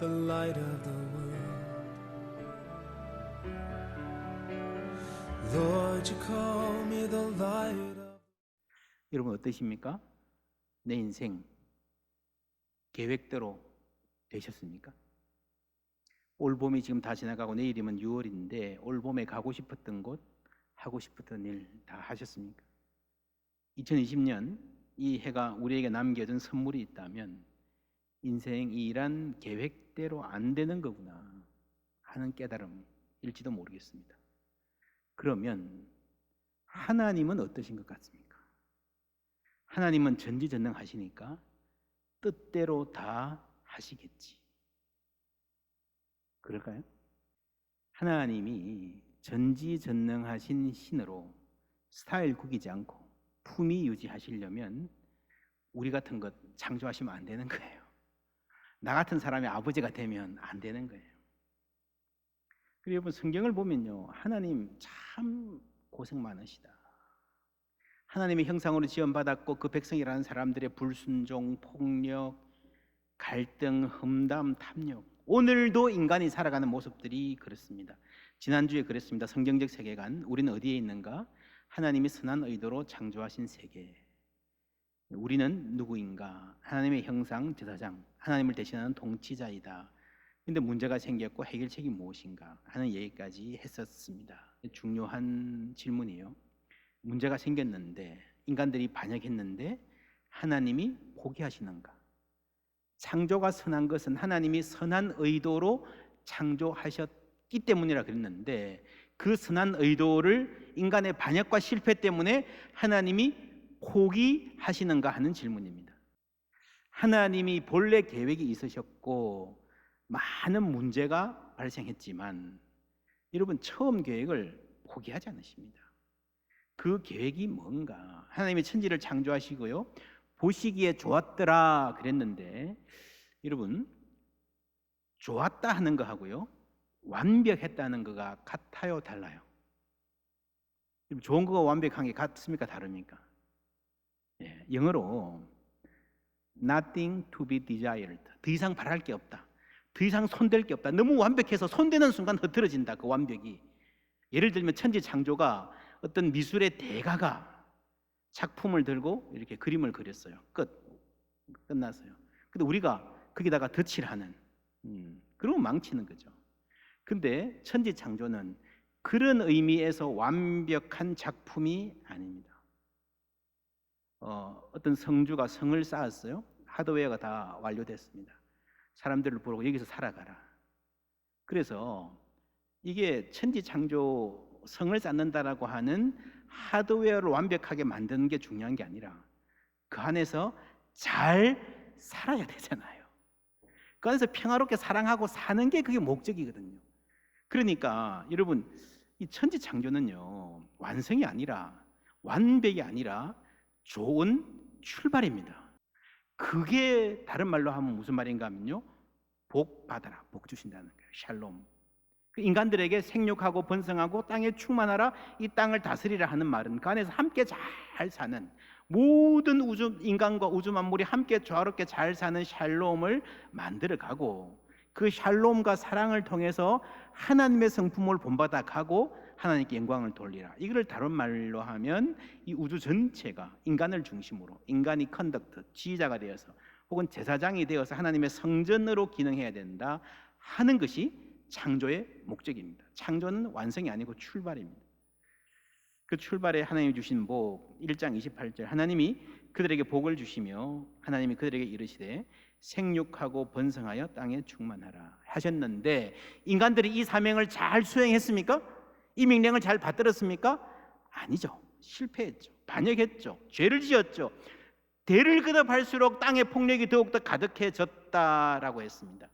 the light of the world. Lord, you call me the light of. 여러분 어떠십니까? 내 인생 계획대로 되셨습니까? 올 봄이 지금 다 지나가고 내일이면 6월인데 올 봄에 가고 싶었던 곳, 하고 싶었던 일 다 하셨습니까? 2020년 이 해가 우리에게 남겨준 선물이 있다면 인생이란 계획대로 안 되는 거구나 하는 깨달음일지도 모르겠습니다. 그러면 하나님은 어떠신 것 같습니까? 하나님은 전지전능하시니까 뜻대로 다 하시겠지. 그럴까요? 하나님이 전지전능하신 신으로 스타일 구기지 않고 품위 유지하시려면 우리 같은 것 창조하시면 안 되는 거예요. 나 같은 사람이 아버지가 되면 안 되는 거예요. 그리고 여러분 성경을 보면요, 하나님 참 고생 많으시다. 하나님의 형상으로 지원받았고 그 백성이라는 사람들의 불순종, 폭력, 갈등, 험담, 탐욕, 오늘도 인간이 살아가는 모습들이 그렇습니다. 지난주에 그랬습니다. 성경적 세계관, 우리는 어디에 있는가? 하나님이 선한 의도로 창조하신 세계. 우리는 누구인가? 하나님의 형상, 제사장, 하나님을 대신하는 통치자이다. 근데 문제가 생겼고 해결책이 무엇인가 하는 얘기까지 했었습니다. 중요한 질문이에요. 문제가 생겼는데 인간들이 반역했는데 하나님이 포기하시는가? 창조가 선한 것은 하나님이 선한 의도로 창조하셨기 때문이라 그랬는데 그 선한 의도를 인간의 반역과 실패 때문에 하나님이 포기하시는가 하는 질문입니다. 하나님이 본래 계획이 있으셨고 많은 문제가 발생했지만 여러분 처음 계획을 포기하지 않으십니다. 그 계획이 뭔가? 하나님이 천지를 창조하시고요, 보시기에 좋았더라 그랬는데 여러분 좋았다 하는 거하고요 완벽했다는 거가 같아요, 달라요? 좋은 거가 완벽한 게 같습니까, 다릅니까? 예, 영어로 nothing to be desired, 더 이상 바랄 게 없다, 더 이상 손댈 게 없다. 너무 완벽해서 손대는 순간 흐트러진다, 그 완벽이. 예를 들면 천지 창조가 어떤 미술의 대가가 작품을 들고 이렇게 그림을 그렸어요. 끝났어요. 근데 우리가 거기다가 덧칠하는, 그러면 망치는 거죠. 근데 천지 창조는 그런 의미에서 완벽한 작품이 아닙니다. 어떤 성주가 성을 쌓았어요. 하드웨어가 다 완료됐습니다. 사람들을 부르고 여기서 살아가라. 그래서 이게 천지 창조 성을 쌓는다라고 하는 하드웨어를 완벽하게 만드는 게 중요한 게 아니라 그 안에서 잘 살아야 되잖아요. 그 안에서 평화롭게 사랑하고 사는 게 그게 목적이거든요. 그러니까 여러분 이 천지 창조는요 완성이 아니라 완벽이 아니라 좋은 출발입니다. 그게 다른 말로 하면 무슨 말인가 하면요, 복 받아라, 복 주신다는 거예요. 샬롬. 인간들에게 생육하고 번성하고 땅에 충만하라, 이 땅을 다스리라 하는 말은 그 안에서 함께 잘 사는, 모든 우주, 인간과 우주 만물이 함께 조화롭게 잘 사는 샬롬을 만들어가고 그 샬롬과 사랑을 통해서 하나님의 성품을 본받아 가고 하나님께 영광을 돌리라. 이걸 다른 말로 하면 이 우주 전체가 인간을 중심으로, 인간이 컨덕트, 지휘자가 되어서 혹은 제사장이 되어서 하나님의 성전으로 기능해야 된다 하는 것이 창조의 목적입니다. 창조는 완성이 아니고 출발입니다. 그 출발에 하나님이 주신 복, 1장 28절, 하나님이 그들에게 복을 주시며 하나님이 그들에게 이르시되 생육하고 번성하여 땅에 충만하라 하셨는데 인간들이 이 사명을 잘 수행했습니까? 이 명령을 잘 받들었습니까? 아니죠. 실패했죠. 반역했죠. 죄를 지었죠. 대를 거듭할수록 땅의 폭력이 더욱더 가득해졌다라고 했습니다.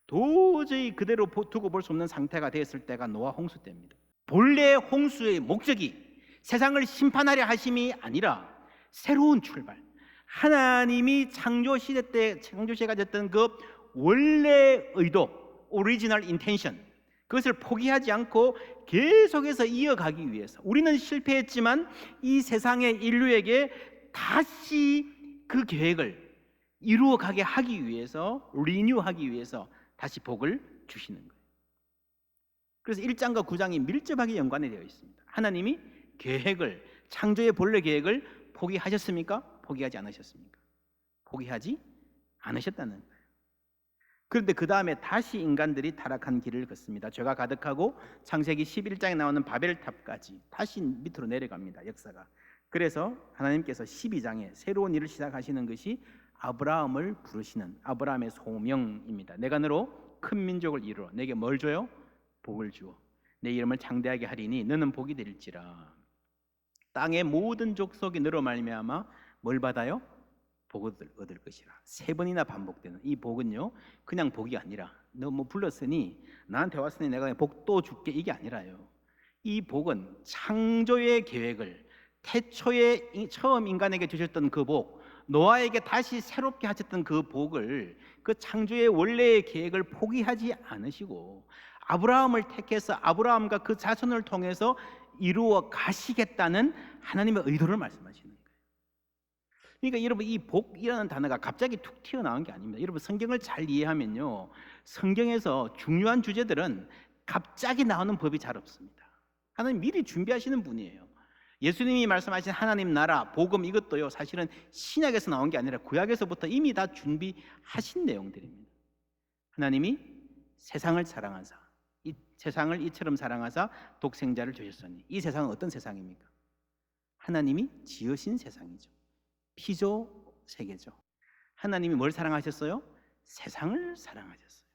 도저히 그대로 두고 볼 수 없는 상태가 됐을 때가 노아 홍수 때입니다. 본래 홍수의 목적이 세상을 심판하려 하심이 아니라 새로운 출발, 하나님이 창조시대 때 창조시에 가졌던 그 원래 의도, 오리지널 인텐션, 그것을 포기하지 않고 계속해서 이어가기 위해서 우리는 실패했지만 이 세상의 인류에게 다시 그 계획을 이루어가게 하기 위해서, 리뉴하기 위해서 다시 복을 주시는 거예요. 그래서 1장과 9장이 밀접하게 연관이 되어 있습니다. 하나님이 계획을, 창조의 본래 계획을 포기하셨습니까? 포기하지 않으셨습니까? 포기하지 않으셨다는 거예요. 그런데 그 다음에 다시 인간들이 타락한 길을 걷습니다. 죄가 가득하고 창세기 11장에 나오는 바벨탑까지 다시 밑으로 내려갑니다. 역사가. 그래서 하나님께서 12장에 새로운 일을 시작하시는 것이 아브라함을 부르시는 아브라함의 소명입니다. 내가 너로 큰 민족을 이루어 내게 뭘 줘요? 복을 주어 내 이름을 창대하게 하리니 너는 복이 될지라. 땅의 모든 족속이 너로 말미암아 뭘 받아요? 복을 얻을 것이라. 3번이나 반복되는 이 복은요, 그냥 복이 아니라 너 뭐 불렀으니 나한테 왔으니 내가 복도 줄게 이게 아니라요. 이 복은 창조의 계획을 태초에 처음 인간에게 주셨던 그 복, 노아에게 다시 새롭게 하셨던 그 복을, 그 창조의 원래의 계획을 포기하지 않으시고 아브라함을 택해서 아브라함과 그 자손을 통해서 이루어 가시겠다는 하나님의 의도를 말씀하시는 거예요. 그러니까 여러분, 이 복이라는 단어가 갑자기 툭 튀어나온 게 아닙니다. 여러분, 성경을 잘 이해하면요, 성경에서 중요한 주제들은 갑자기 나오는 법이 잘 없습니다. 하나님 미리 준비하시는 분이에요. 예수님이 말씀하신 하나님 나라, 복음, 이것도요 사실은 신약에서 나온 게 아니라 구약에서부터 이미 다 준비하신 내용들입니다. 하나님이 세상을 사랑하사, 이 세상을 이처럼 사랑하사 독생자를 주셨으니, 이 세상은 어떤 세상입니까? 하나님이 지으신 세상이죠. 피조 세계죠. 하나님이 뭘 사랑하셨어요? 세상을 사랑하셨어요.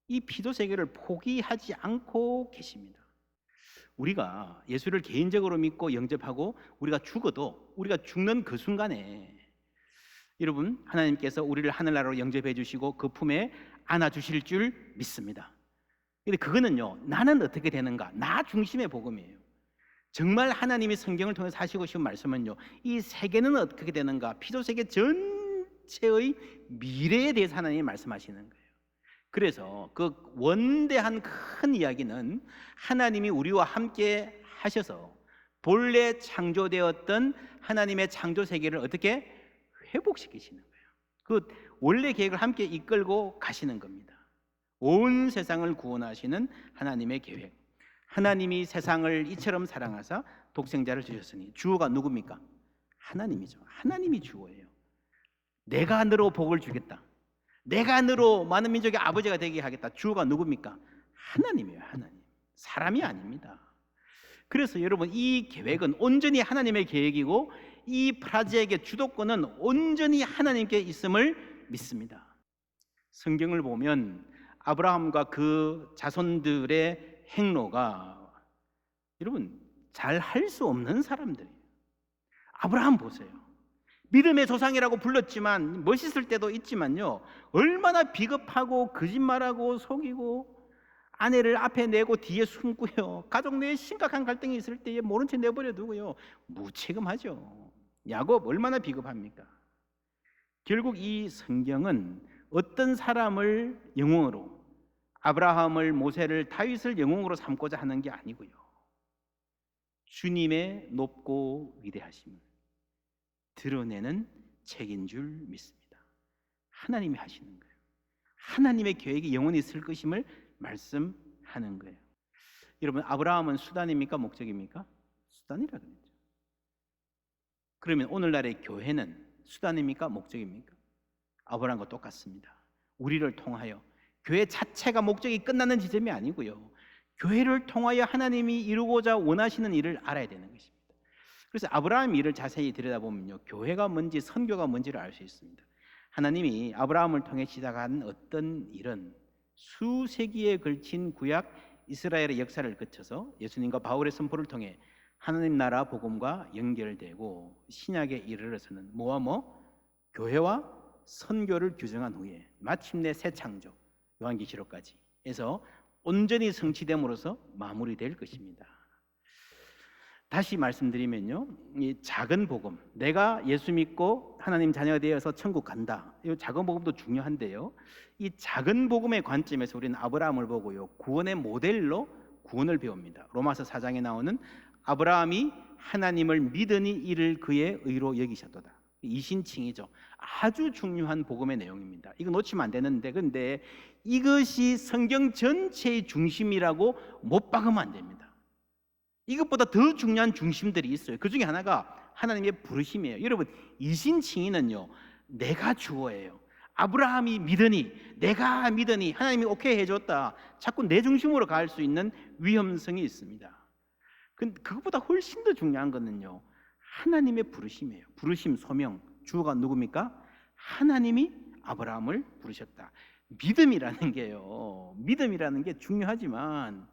이 피조 세계를 포기하지 않고 계십니다. 우리가 예수를 개인적으로 믿고 영접하고 우리가 죽어도, 우리가 죽는 그 순간에 여러분, 하나님께서 우리를 하늘나라로 영접해 주시고 그 품에 안아 주실 줄 믿습니다. 근데 그거는요, 나는 어떻게 되는가, 나 중심의 복음이에요. 정말 하나님이 성경을 통해서 하시고 싶은 말씀은요, 이 세계는 어떻게 되는가, 피조 세계 전체의 미래에 대해서 하나님이 말씀하시는 거예요. 그래서 그 원대한 큰 이야기는 하나님이 우리와 함께 하셔서 본래 창조되었던 하나님의 창조 세계를 어떻게 회복시키시는 거예요. 그 원래 계획을 함께 이끌고 가시는 겁니다. 온 세상을 구원하시는 하나님의 계획. 하나님이 세상을 이처럼 사랑하사 독생자를 주셨으니, 주어가 누굽니까? 하나님이죠. 하나님이 주어예요. 내가 너로 복을 주겠다, 내가 너로 많은 민족의 아버지가 되게 하겠다. 주어가 누굽니까? 하나님이에요. 하나님, 사람이 아닙니다. 그래서 여러분, 이 계획은 온전히 하나님의 계획이고 이 프라지에게 주도권은 온전히 하나님께 있음을 믿습니다. 성경을 보면 아브라함과 그 자손들의 행로가 여러분 잘 할 수 없는 사람들이에요. 아브라함 보세요. 믿음의 조상이라고 불렀지만, 멋있을 때도 있지만요, 얼마나 비겁하고 거짓말하고 속이고 아내를 앞에 내고 뒤에 숨고요, 가족 내에 심각한 갈등이 있을 때에 모른 채 내버려 두고요, 무책임하죠. 야곱 얼마나 비겁합니까? 결국 이 성경은 어떤 사람을 영웅으로, 아브라함을, 모세를, 다윗을 영웅으로 삼고자 하는 게 아니고요, 주님의 높고 위대하심을 드러내는 책인 줄 믿습니다. 하나님이 하시는 거예요. 하나님의 계획이 영원히 있을 것임을 말씀하는 거예요. 여러분, 아브라함은 수단입니까? 목적입니까? 수단이라 그랬죠. 그러면 오늘날의 교회는 수단입니까? 목적입니까? 아브라함과 똑같습니다. 우리를 통하여, 교회 자체가 목적이 끝나는 지점이 아니고요, 교회를 통하여 하나님이 이루고자 원하시는 일을 알아야 되는 것입니다. 그래서 아브라함 일을 자세히 들여다보면요, 교회가 뭔지 선교가 뭔지를 알 수 있습니다. 하나님이 아브라함을 통해 시작한 어떤 일은 수세기에 걸친 구약 이스라엘의 역사를 거쳐서 예수님과 바울의 선포를 통해 하나님 나라 복음과 연결되고 신약에 이르러서는 뭐와 뭐? 교회와 선교를 규정한 후에 마침내 새 창조, 요한계시록까지 해서 온전히 성취됨으로써 마무리될 것입니다. 다시 말씀드리면요, 이 작은 복음, 내가 예수 믿고 하나님 자녀가 되어서 천국 간다, 이 작은 복음도 중요한데요, 이 작은 복음의 관점에서 우리는 아브라함을 보고요, 구원의 모델로 구원을 배웁니다. 로마서 4장에 나오는 아브라함이 하나님을 믿으니 이를 그의 의로 여기셨도다. 이신칭이죠. 아주 중요한 복음의 내용입니다. 이거 놓치면 안 되는데, 근데 이것이 성경 전체의 중심이라고 못 박으면 안 됩니다. 이것보다 더 중요한 중심들이 있어요. 그 중에 하나가 하나님의 부르심이에요. 여러분, 이신칭의는요, 내가 주어예요. 아브라함이 믿으니, 내가 믿으니, 하나님이 오케이 해줬다. 자꾸 내 중심으로 갈 수 있는 위험성이 있습니다. 근데 그것보다 훨씬 더 중요한 거는요, 하나님의 부르심이에요. 부르심, 소명. 주어가 누굽니까? 하나님이 아브라함을 부르셨다. 믿음이라는 게 중요하지만,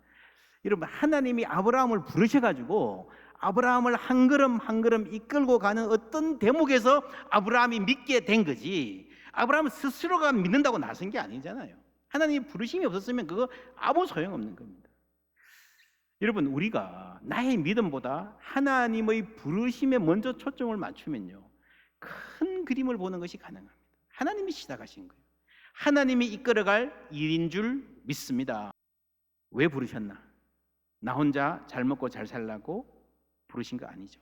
여러분, 하나님이 아브라함을 부르셔가지고 아브라함을 한 걸음 한 걸음 이끌고 가는 어떤 대목에서 아브라함이 믿게 된 거지, 아브라함 스스로가 믿는다고 나선 게 아니잖아요. 하나님의 부르심이 없었으면 그거 아무 소용없는 겁니다. 여러분, 우리가 나의 믿음보다 하나님의 부르심에 먼저 초점을 맞추면요, 큰 그림을 보는 것이 가능합니다. 하나님이 시작하신 거예요. 하나님이 이끌어갈 일인 줄 믿습니다. 왜 부르셨나? 나 혼자 잘 먹고 잘 살라고 부르신 거 아니죠.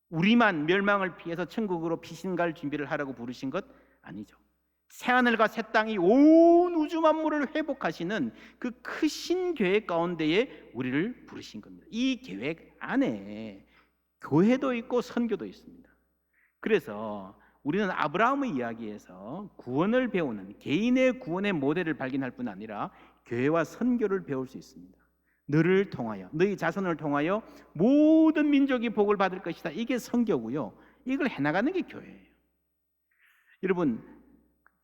우리만 멸망을 피해서 천국으로 피신갈 준비를 하라고 부르신 것 아니죠. 새하늘과 새 땅이 온 우주 만물을 회복하시는 그 크신 계획 가운데에 우리를 부르신 겁니다. 이 계획 안에 교회도 있고 선교도 있습니다. 그래서 우리는 아브라함의 이야기에서 구원을 배우는, 개인의 구원의 모델을 발견할 뿐 아니라 교회와 선교를 배울 수 있습니다. 너를 통하여, 너희 자손을 통하여 모든 민족이 복을 받을 것이다. 이게 선교고요, 이걸 해나가는 게 교회예요. 여러분,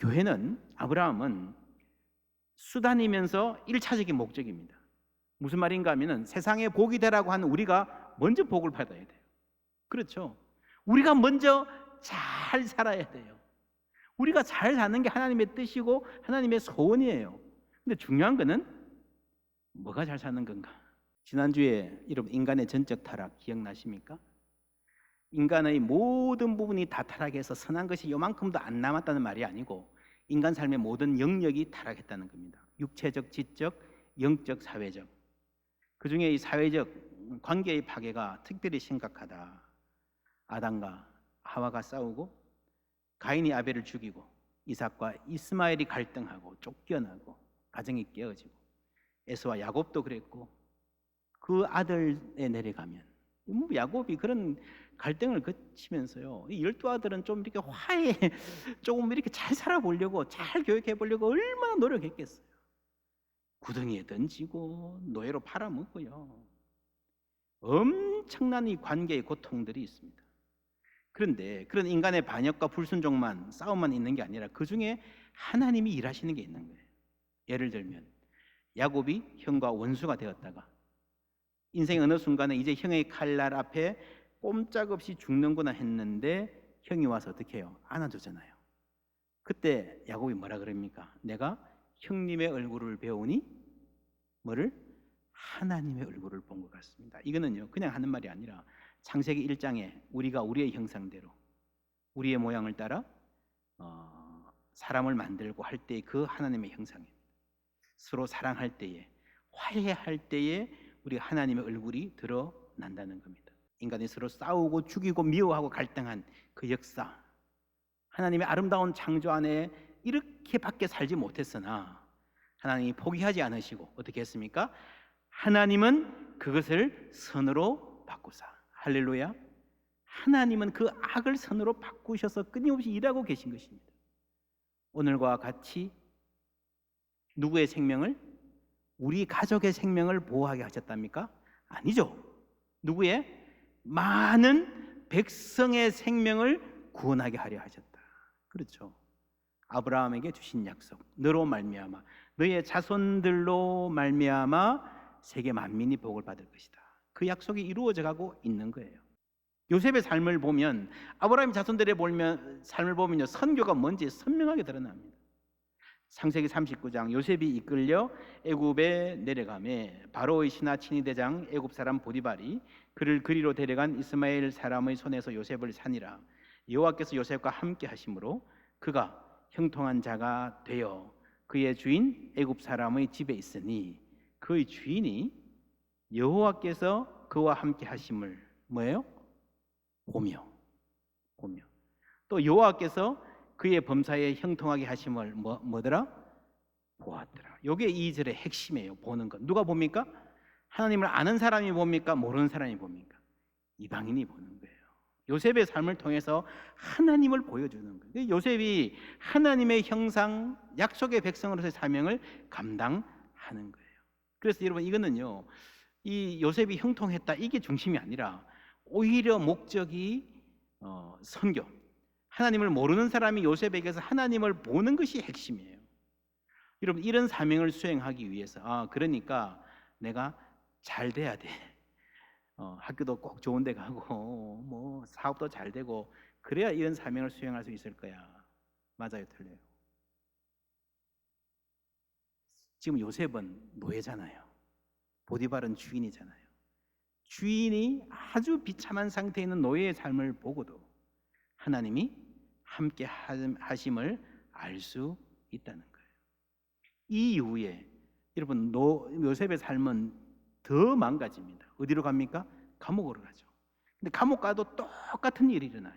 교회는, 아브라함은 수단이면서 1차적인 목적입니다. 무슨 말인가 하면은 세상에 복이 되라고 하는 우리가 먼저 복을 받아야 돼요. 그렇죠? 우리가 먼저 잘 살아야 돼요. 우리가 잘 사는 게 하나님의 뜻이고 하나님의 소원이에요. 근데 중요한 거는 뭐가 잘 사는 건가? 지난주에 여러분, 인간의 전적 타락 기억나십니까? 인간의 모든 부분이 다 타락해서 선한 것이 요만큼도 안 남았다는 말이 아니고, 인간 삶의 모든 영역이 타락했다는 겁니다. 육체적, 지적, 영적, 사회적. 그 중에 이 사회적 관계의 파괴가 특별히 심각하다. 아담과 하와가 싸우고, 가인이 아벨을 죽이고, 이삭과 이스마엘이 갈등하고 쫓겨나고 가정이 깨어지고, 에서와 야곱도 그랬고, 그 아들에 내려가면 야곱이 그런 갈등을 거치면서요, 이 12아들은 좀 이렇게 화해, 조금 이렇게 잘 살아보려고, 잘 교육해 보려고 얼마나 노력했겠어요. 구덩이에 던지고 노예로 팔아먹고요, 엄청난 이 관계의 고통들이 있습니다. 그런데 그런 인간의 반역과 불순종만, 싸움만 있는 게 아니라 그 중에 하나님이 일하시는 게 있는 거예요. 예를 들면 야곱이 형과 원수가 되었다가 인생의 어느 순간에 이제 형의 칼날 앞에 꼼짝없이 죽는구나 했는데 형이 와서 어떻게 해요? 안아주잖아요. 그때 야곱이 뭐라 그럽니까? 내가 형님의 얼굴을 배우니 뭐를? 하나님의 얼굴을 본 것 같습니다. 이거는요, 그냥 하는 말이 아니라 창세기 1장에 우리가 우리의 형상대로 우리의 모양을 따라 사람을 만들고 할 때의 그 하나님의 형상입니다. 서로 사랑할 때에, 화해할 때에 우리 하나님의 얼굴이 드러난다는 겁니다. 인간이 서로 싸우고 죽이고 미워하고 갈등한 그 역사, 하나님의 아름다운 창조 안에 이렇게밖에 살지 못했으나 하나님이 포기하지 않으시고 어떻게 했습니까? 하나님은 그것을 선으로 바꾸사. 할렐루야. 하나님은 그 악을 선으로 바꾸셔서 끊임없이 일하고 계신 것입니다. 오늘과 같이 누구의 생명을? 우리 가족의 생명을 보호하게 하셨답니까? 아니죠. 누구의? 많은 백성의 생명을 구원하게 하려 하셨다. 그렇죠. 아브라함에게 주신 약속, 너로 말미암아, 너의 자손들로 말미암아 세계 만민이 복을 받을 것이다. 그 약속이 이루어져 가고 있는 거예요. 요셉의 삶을 보면, 아브라함 자손들의 삶을 보면요, 선교가 뭔지 선명하게 드러납니다. 창세기 39장, 요셉이 이끌려 애굽에 내려가매 바로의 신하 친위대장 애굽 사람 보디발이 그를 그리로 데려간 이스마엘 사람의 손에서 요셉을 산이라. 여호와께서 요셉과 함께 하심으로 그가 형통한 자가 되어 그의 주인 애굽 사람의 집에 있으니, 그의 주인이 여호와께서 그와 함께 하심을 뭐예요? 보며. 또 여호와께서 그의 범사에 형통하게 하심을 뭐더라? 보았더라. 요게 2절의 핵심이에요. 보는 것. 누가 봅니까? 하나님을 아는 사람이 봅니까? 모르는 사람이 봅니까? 이방인이 보는 거예요. 요셉의 삶을 통해서 하나님을 보여주는 거예요. 요셉이 하나님의 형상, 약속의 백성으로서의 사명을 감당하는 거예요. 그래서 여러분 이거는요, 이 요셉이 형통했다 이게 중심이 아니라 오히려 목적이 선교. 하나님을 모르는 사람이 요셉에게서 하나님을 보는 것이 핵심이에요. 여러분 이런 사명을 수행하기 위해서 그러니까 내가 잘 돼야 돼. 학교도 꼭 좋은 데 가고 뭐 사업도 잘 되고 그래야 이런 사명을 수행할 수 있을 거야. 맞아요, 틀려요? 지금 요셉은 노예잖아요. 보디발은 주인이잖아요. 주인이 아주 비참한 상태에 있는 노예의 삶을 보고도 하나님이 함께 하심을 알 수 있다는 거예요. 이 이후에 여러분 요셉의 삶은 더 망가집니다. 어디로 갑니까? 감옥으로 가죠. 근데 감옥 가도 똑같은 일이 일어나요.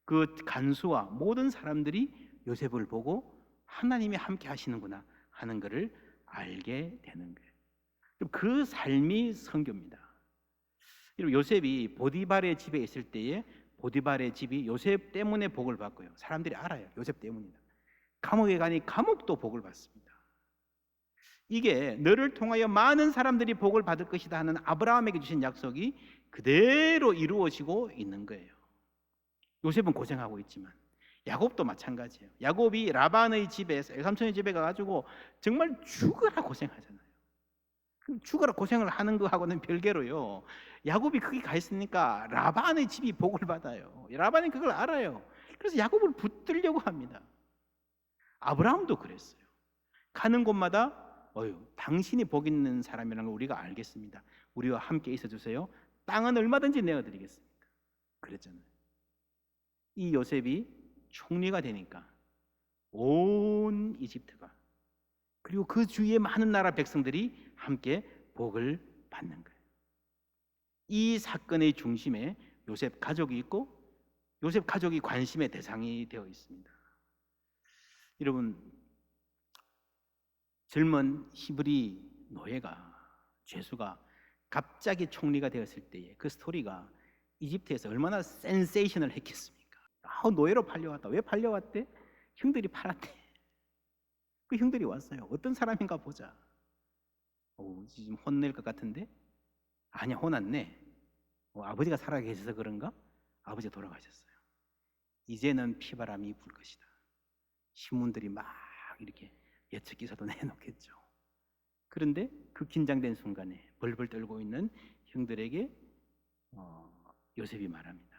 그 간수와 모든 사람들이 요셉을 보고 하나님이 함께 하시는구나 하는 것을 알게 되는 거예요. 그 삶이 선교입니다. 요셉이 보디발의 집에 있을 때에 보디발의 집이 요셉 때문에 복을 받고요. 사람들이 알아요. 요셉 때문이다. 감옥에 가니 감옥도 복을 받습니다. 이게 너를 통하여 많은 사람들이 복을 받을 것이다 하는 아브라함에게 주신 약속이 그대로 이루어지고 있는 거예요. 요셉은 고생하고 있지만 야곱도 마찬가지예요. 야곱이 라반의 집에, 삼촌의 집에 가가지고 정말 죽으라 고생하잖아요. 죽으라 고생을 하는 거하고는 별개로요, 야곱이 거기 가 있으니까 라반의 집이 복을 받아요. 라반이 그걸 알아요. 그래서 야곱을 붙들려고 합니다. 아브라함도 그랬어요. 가는 곳마다 당신이 복 있는 사람이라는 걸 우리가 알겠습니다. 우리와 함께 있어 주세요. 땅은 얼마든지 내어드리겠습니다. 그랬잖아요. 이 요셉이 총리가 되니까 온 이집트가 그리고 그 주위의 많은 나라 백성들이 함께 복을 받는 거예요. 이 사건의 중심에 요셉 가족이 있고 요셉 가족이 관심의 대상이 되어 있습니다. 여러분, 젊은 히브리 노예가 죄수가 갑자기 총리가 되었을 때의 그 스토리가 이집트에서 얼마나 센세이션을 했겠습니까? 노예로 팔려왔다. 왜 팔려왔대? 형들이 팔았대. 그 형들이 왔어요. 어떤 사람인가 보자. 지금 혼낼 것 같은데? 아니야, 혼났네. 아버지가 살아계셔서 그런가? 아버지가 돌아가셨어요. 이제는 피바람이 불 것이다. 신문들이 막 이렇게 예측 기사도 내놓겠죠. 그런데 그 긴장된 순간에 벌벌 떨고 있는 형들에게 요셉이 말합니다.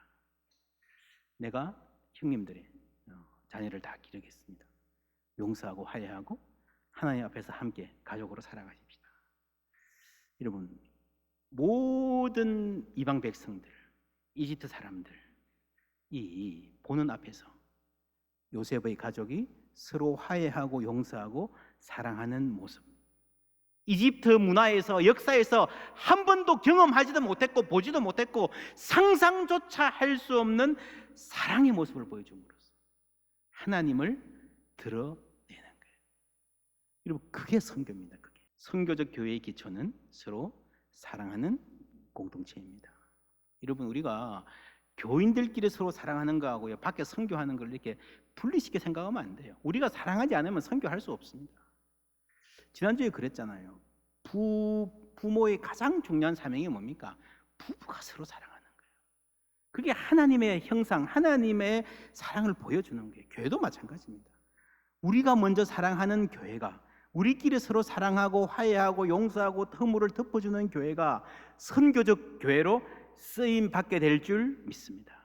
내가 형님들의 자녀를 다 기르겠습니다. 용서하고 화해하고 하나님 앞에서 함께 가족으로 살아가십시다. 여러분, 모든 이방 백성들, 이집트 사람들 이 보는 앞에서 요셉의 가족이 서로 화해하고 용서하고 사랑하는 모습, 이집트 문화에서 역사에서 한 번도 경험하지도 못했고 보지도 못했고 상상조차 할 수 없는 사랑의 모습을 보여줌으로써 하나님을 드러내는 거예요. 여러분, 그게 선교입니다. 그게 선교적 교회의 기초는 서로 사랑하는 공동체입니다. 여러분, 우리가 교인들끼리 서로 사랑하는 거하고요, 밖에 선교하는 걸 이렇게 분리시켜 생각하면 안 돼요. 우리가 사랑하지 않으면 선교할 수 없습니다. 지난주에 그랬잖아요. 부모의 가장 중요한 사명이 뭡니까? 부부가 서로 사랑하는 거예요. 그게 하나님의 형상, 하나님의 사랑을 보여주는 거예요. 교회도 마찬가지입니다. 우리가 먼저 사랑하는 교회가, 우리끼리 서로 사랑하고 화해하고 용서하고 허물을 덮어주는 교회가 선교적 교회로 쓰임 받게 될 줄 믿습니다.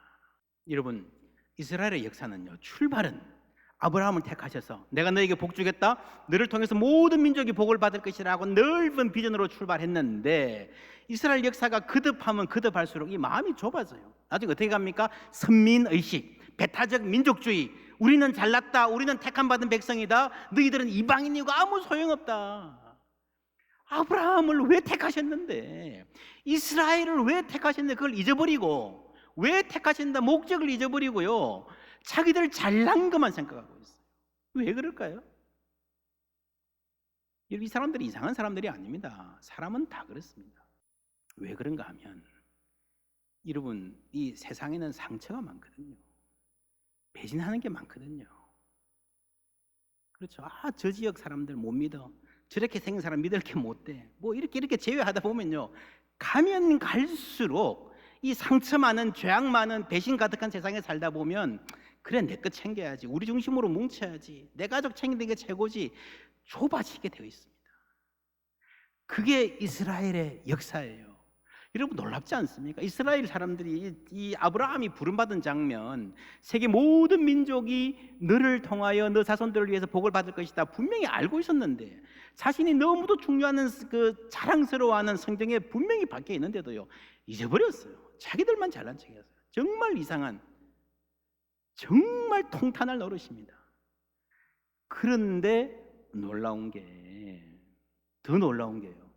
여러분, 이스라엘의 역사는요, 출발은 아브라함을 택하셔서 내가 너에게 복 주겠다, 너를 통해서 모든 민족이 복을 받을 것이라고 넓은 비전으로 출발했는데, 이스라엘 역사가 거듭하면 거듭할수록 이 마음이 좁아져요. 나중에 어떻게 갑니까? 선민의식, 배타적 민족주의, 우리는 잘났다, 우리는 택함받은 백성이다, 너희들은 이방인이고 아무 소용없다. 아브라함을 왜 택하셨는데, 이스라엘을 왜 택하셨는데 그걸 잊어버리고, 왜 택하셨는데 목적을 잊어버리고요, 자기들 잘난 것만 생각하고 있어요. 왜 그럴까요? 이 사람들이 이상한 사람들이 아닙니다. 사람은 다 그렇습니다. 왜 그런가 하면 여러분, 이 세상에는 상처가 많거든요. 배신하는 게 많거든요. 그렇죠. 저 지역 사람들 못 믿어. 저렇게 생긴 사람 믿을 게 못 돼. 뭐 이렇게 제외하다 보면요, 가면 갈수록 이 상처 많은, 죄악 많은, 배신 가득한 세상에 살다 보면, 그래, 내 것 챙겨야지, 우리 중심으로 뭉쳐야지, 내 가족 챙기는 게 최고지, 좁아지게 되어 있습니다. 그게 이스라엘의 역사예요. 여러분, 놀랍지 않습니까? 이스라엘 사람들이 이 아브라함이 부름받은 장면, 세계 모든 민족이 너를 통하여 너 자손들을 위해서 복을 받을 것이다 분명히 알고 있었는데, 자신이 너무도 중요한 그 자랑스러워하는 성경에 분명히 박혀 있는데도요, 잊어버렸어요. 자기들만 잘난 척했어요. 정말 이상한, 정말 통탄할 노릇입니다. 그런데 더 놀라운 게요,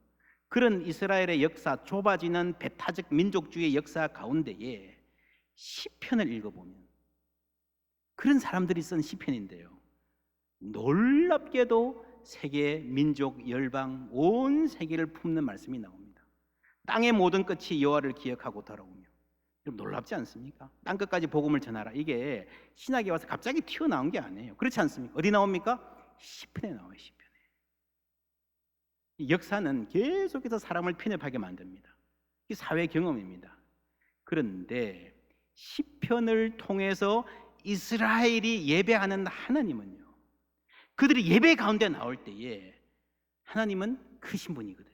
그런 이스라엘의 역사, 좁아지는 배타적 민족주의 역사 가운데에 시편을 읽어보면, 그런 사람들이 쓴 시편인데요, 놀랍게도 세계, 민족, 열방, 온 세계를 품는 말씀이 나옵니다. 땅의 모든 끝이 여호와를 기억하고 돌아오며. 여러분, 놀랍지 않습니까? 땅 끝까지 복음을 전하라. 이게 신학에 와서 갑자기 튀어나온 게 아니에요. 그렇지 않습니까? 어디 나옵니까? 시편에 나와요. 시편에. 이 역사는 계속해서 사람을 편협하게 만듭니다. 이 사회 경험입니다. 그런데 시편을 통해서 이스라엘이 예배하는 하나님은요, 그들이 예배 가운데 나올 때에 하나님은 크신 분이거든요.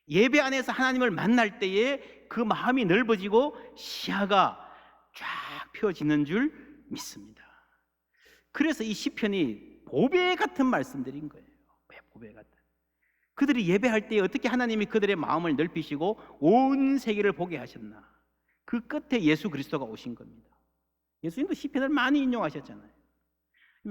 예배 안에서 하나님을 만날 때에 그 마음이 넓어지고 시야가 쫙 펴지는 줄 믿습니다. 그래서 이 시편이 보배 같은 말씀들인 거예요. 보배 같은. 그들이 예배할 때 어떻게 하나님이 그들의 마음을 넓히시고 온 세계를 보게 하셨나. 그 끝에 예수 그리스도가 오신 겁니다. 예수님도 시편을 많이 인용하셨잖아요.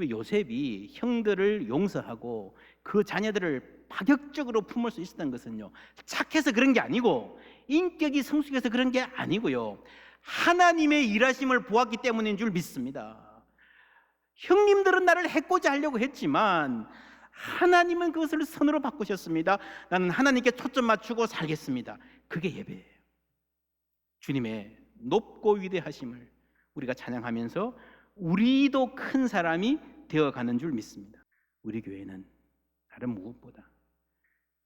요셉이 형들을 용서하고 그 자녀들을 파격적으로 품을 수 있었던 것은요, 착해서 그런 게 아니고, 인격이 성숙해서 그런 게 아니고요, 하나님의 일하심을 보았기 때문인 줄 믿습니다. 형님들은 나를 해코지 하려고 했지만 하나님은 그것을 선으로 바꾸셨습니다. 나는 하나님께 초점 맞추고 살겠습니다. 그게 예배예요. 주님의 높고 위대하심을 우리가 찬양하면서 우리도 큰 사람이 되어가는 줄 믿습니다. 우리 교회는 다른 무엇보다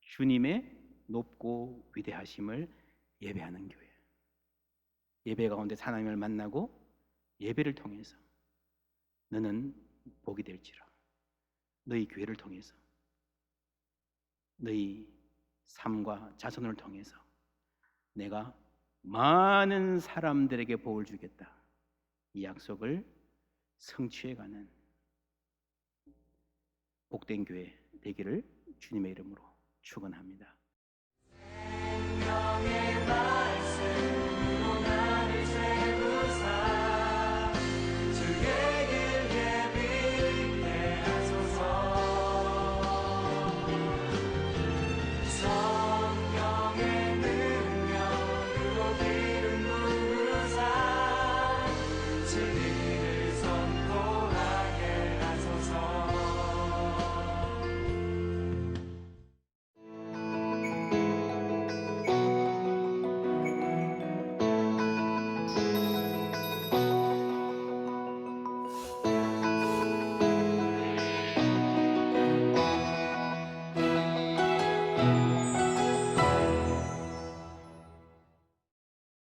주님의 높고 위대하심을 예배하는 교회, 예배 가운데 하나님을 만나고 예배를 통해서 너는 복이 될지라. 너희 교회를 통해서, 너희 삶과 자손을 통해서 내가 많은 사람들에게 복을 주겠다, 이 약속을 성취해가는 복된 교회 되기를 주님의 이름으로 축원합니다. 생명의 말씀으로 나를 채우사 주의 길 예비케 하소서. 성령의 능력으로 기름 부으사